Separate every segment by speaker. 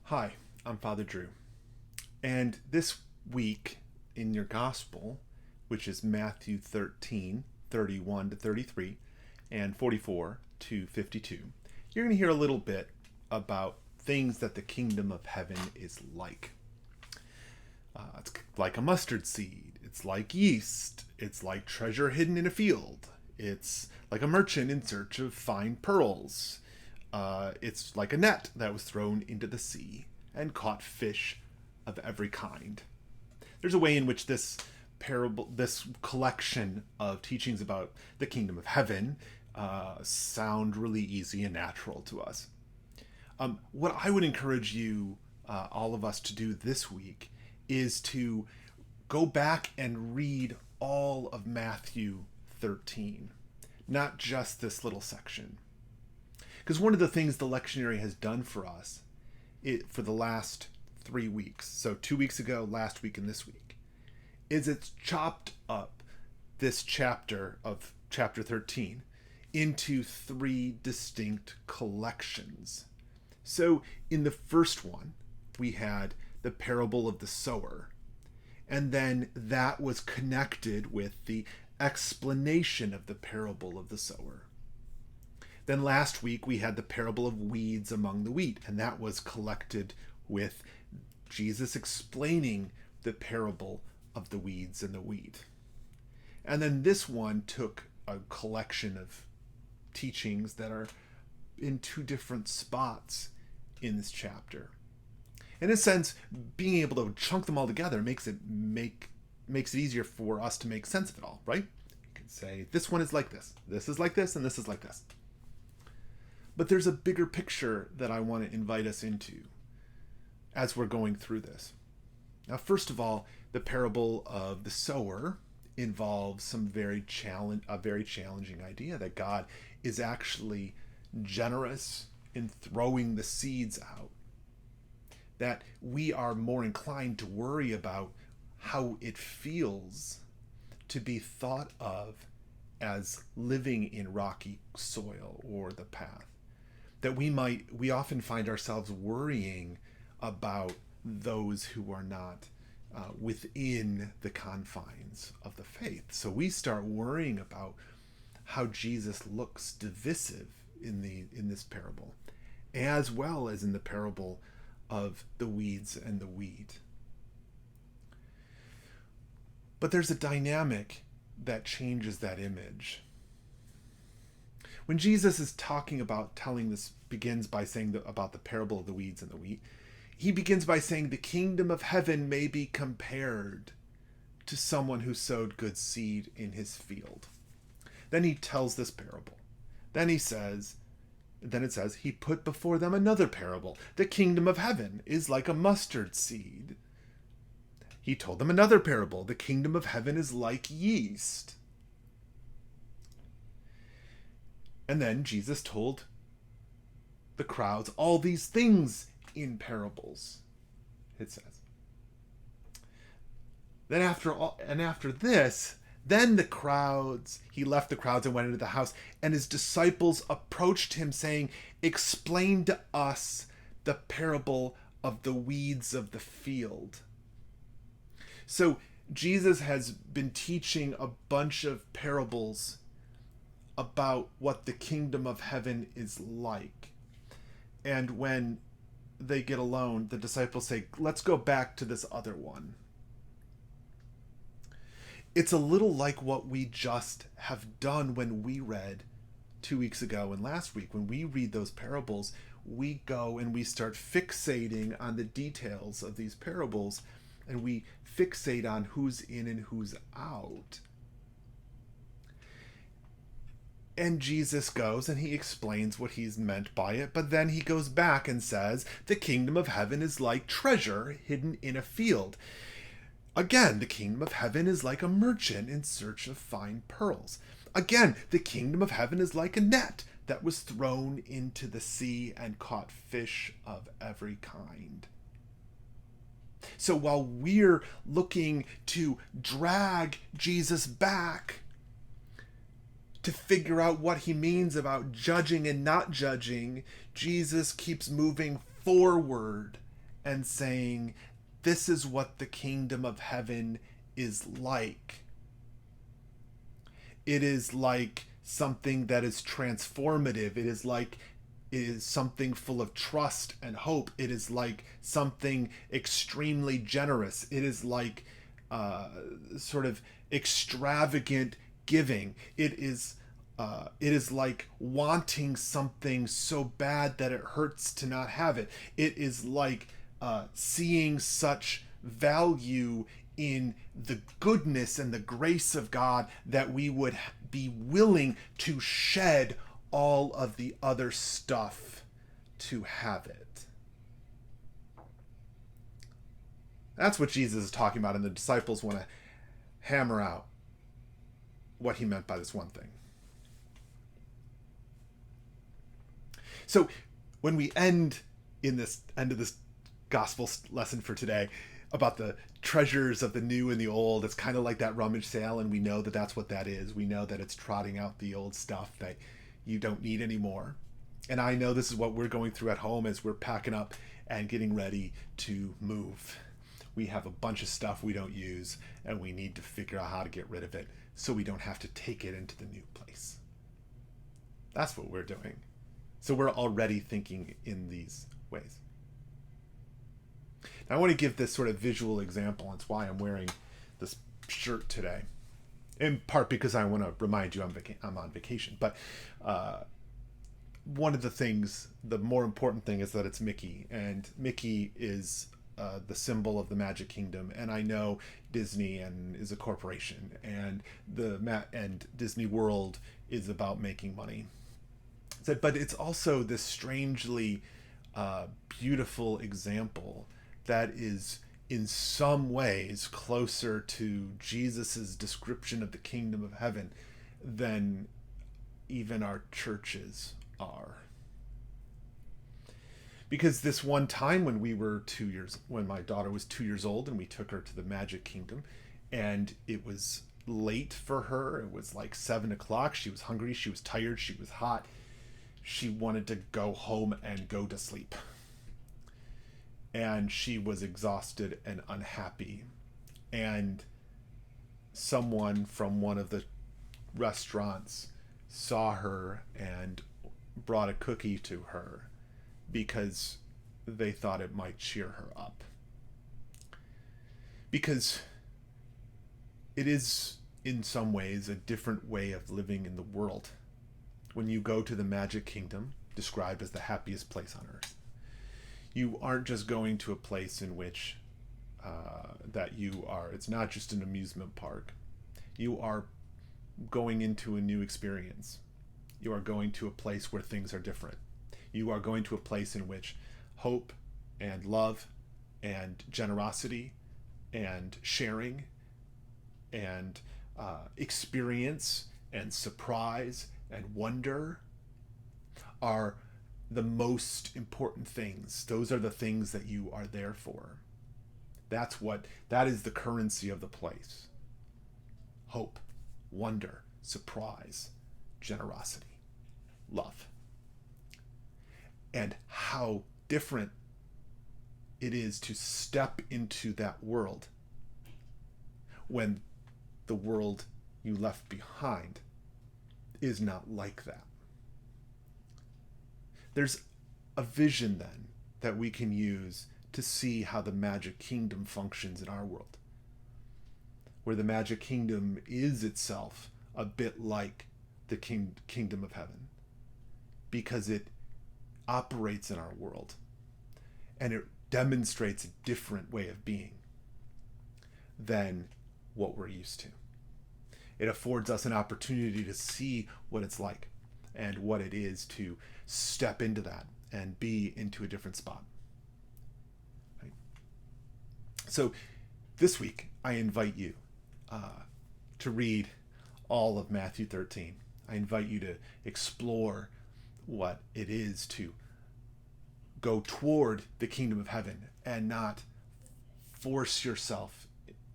Speaker 1: Hi, I'm Father Drew, and this week in your Gospel, which is Matthew 13, 31 to 33, and 44 to 52, you're going to hear a little bit about things that the kingdom of heaven is like. It's like a mustard seed, it's like yeast, it's like treasure hidden in a field, it's like a merchant in search of fine pearls. It's like a net that was thrown into the sea and caught fish of every kind. There's a way in which this parable, this collection of teachings about the kingdom of heaven, sound really easy and natural to us. What I would encourage you, all of us, to do this week is to go back and read all of Matthew 13, not just this little section. Because one of the things the lectionary has done for us for the last 3 weeks, so 2 weeks ago, last week, and this week, is it's chopped up this chapter of chapter 13 into 3 distinct collections. So in the first one, we had the parable of the sower, and then that was connected with the explanation of the parable of the sower. Then last week we had the parable of weeds among the wheat, and that was collected with Jesus explaining the parable of the weeds and the wheat. And then this one took a collection of teachings that are in 2 different spots in this chapter. In a sense, being able to chunk them all together makes it easier for us to make sense of it all, right? You can say, this one is like this is like this, and this is like this. But there's a bigger picture that I want to invite us into as we're going through this. Now, first of all, the parable of the sower involves a very challenging idea that God is actually generous in throwing the seeds out. That we are more inclined to worry about how it feels to be thought of as living in rocky soil or the path. That we often find ourselves worrying about those who are not within the confines of the faith. So we start worrying about how Jesus looks divisive in this parable, as well as in the parable of the weeds and the wheat. But there's a dynamic that changes that image. When Jesus is talking about begins by saying about the parable of the weeds and the wheat, he begins by saying the kingdom of heaven may be compared to someone who sowed good seed in his field. Then he tells this parable. Then it says, he put before them another parable. The kingdom of heaven is like a mustard seed. He told them another parable. The kingdom of heaven is like yeast. And then Jesus told the crowds all these things in parables, it says. Then after this, then he left the crowds and went into the house, and his disciples approached him saying, "Explain to us the parable of the weeds of the field." So Jesus has been teaching a bunch of parables about what the kingdom of heaven is like. And when they get alone, the disciples say, let's go back to this other one. It's a little like what we just have done when we read 2 weeks ago and last week. When we read those parables, we go and we start fixating on the details of these parables, and we fixate on who's in and who's out. And Jesus goes and he explains what he's meant by it, but then he goes back and says, the kingdom of heaven is like treasure hidden in a field. Again, the kingdom of heaven is like a merchant in search of fine pearls. Again, the kingdom of heaven is like a net that was thrown into the sea and caught fish of every kind. So while we're looking to drag Jesus back to figure out what he means about judging and not judging, Jesus keeps moving forward and saying, this is what the kingdom of heaven is like. It is like something that is transformative. It is something full of trust and hope. It is like something extremely generous. It is like sort of extravagant giving. It is like wanting something so bad that it hurts to not have it. It is like seeing such value in the goodness and the grace of God that we would be willing to shed all of the other stuff to have it. That's what Jesus is talking about, and the disciples want to hammer out what he meant by this one thing. So when we end of this gospel lesson for today about the treasures of the new and the old, it's kind of like that rummage sale, and we know that that's what that is. We know that it's trotting out the old stuff that you don't need anymore. And I know this is what we're going through at home as we're packing up and getting ready to move. We have a bunch of stuff we don't use, and we need to figure out how to get rid of it so we don't have to take it into the new place. That's what we're doing. So we're already thinking in these ways. Now, I want to give this sort of visual example. It's why I'm wearing this shirt today. In part because I want to remind you I'm on vacation. But one of the things, the more important thing, is that it's Mickey. And Mickey is the symbol of the Magic Kingdom. And I know Disney is a corporation. And Disney World is about making money. But it's also this strangely beautiful example that is in some ways closer to Jesus's description of the kingdom of heaven than even our churches are. Because this one time when when my daughter was 2 years old and we took her to the Magic Kingdom, and it was late for her. It was like 7 o'clock. She was hungry. She was tired. She was hot. She wanted to go home and go to sleep. And she was exhausted and unhappy. And someone from one of the restaurants saw her and brought a cookie to her because they thought it might cheer her up. Because it is, in some ways, a different way of living in the world. When you go to the Magic Kingdom, described as the happiest place on earth, you aren't just going to a place in which it's not just an amusement park. You are going into a new experience. You are going to a place where things are different. You are going to a place in which hope and love and generosity and sharing and experience and surprise and wonder are the most important things. Those are the things that you are there for. That is the currency of the place. Hope, wonder, surprise, generosity, love. And how different it is to step into that world when the world you left behind is not like that. There's a vision then that we can use to see how the Magic Kingdom functions in our world, where the Magic Kingdom is itself a bit like the kingdom of heaven, because it operates in our world and it demonstrates a different way of being than what we're used to. It affords us an opportunity to see what it's like and what it is to step into that and be into a different spot. Right? So this week, I invite you to read all of Matthew 13. I invite you to explore what it is to go toward the kingdom of heaven and not force yourself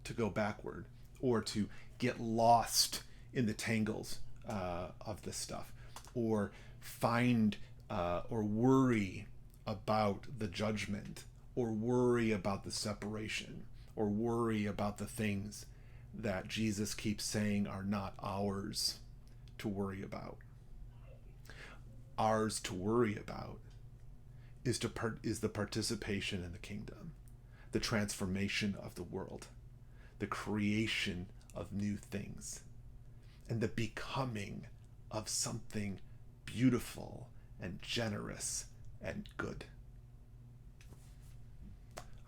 Speaker 1: to go backward or to get lost in the tangles of this stuff, or find or worry about the judgment, or worry about the separation, or worry about the things that Jesus keeps saying are not ours to worry about. Ours to worry about is the participation in the kingdom, the transformation of the world, the creation of new things, and the becoming of something beautiful and generous and good.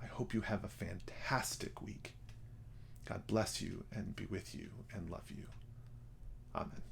Speaker 1: I hope you have a fantastic week. God bless you and be with you and love you. Amen.